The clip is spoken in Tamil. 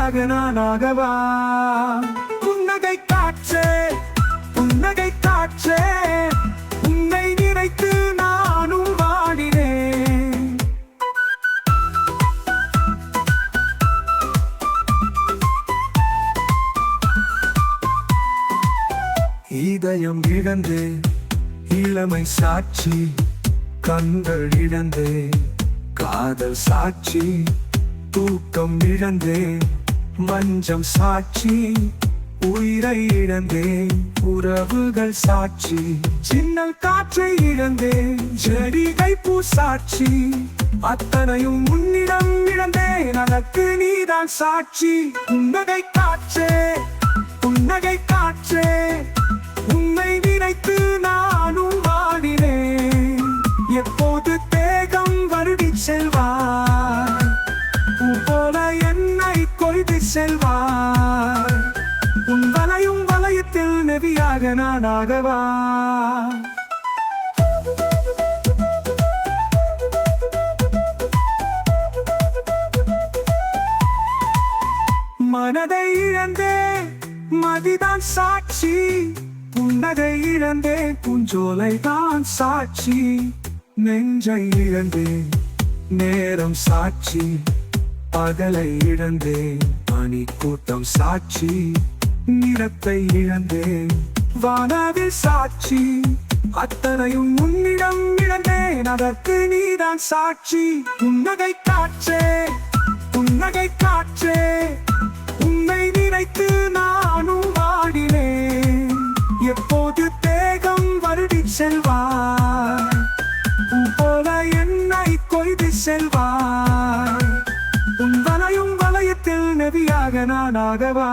நெவியாக நானாகவா? புன்னகை காற்றே, புன்னகை காற்றே, உன்னை நினைத்து நானும் வாடினேன். இதயம் இழந்தே, இளமை சாட்சி, கண்கள் இழந்தே, காதல் சாட்சி, தூக்கம் இழந்தே, மஞ்சம் சாட்சி, உயிரை இழந்தேன், உறவுகள் சாட்சி, சின்னல் காற்றை இழந்தேன், செடிகை பூ சாட்சி, அத்தனையும் உன்னிடம் இழந்தேன், அதற்கு நீதான் சாட்சி. புன்னகை காற்றே, புன்னகை காற்றே, உன்னை நினைத்து நானும் வாடினேன். எப்போது தேகம் வருடி செல்வாய், பூ போல என்னை கொய்து செல்வாய், உன் வலையும் வலயத்தில் நெவியாக நானாகவா? மனதை இழந்தே, மதிதான் சாட்சி, புன்னகை இழந்தே, பூஞ்சோலை தான் சாட்சி, நெஞ்சை இழந்தே, நேரம் சாட்சி, பகலை இழந்தே, பனி கூட்டம் சாட்சி, நிறத்தை இழந்தேன், வானவில் சாட்சி, அத்தனையும் உன்னிடம் இழந்தேன், அதற்கு நீதான் சாட்சி. புன்னகை காற்றே, புன்னகை காற்றே, உன்னை நினைத்து நானும் வாடினேன். எப்போது தேகம் வருடி செல்வாய், பூ போல என்னை கொய்து செல்வாய், உன் வலையும் வலயத்தில் நெவியாக நானாகவா?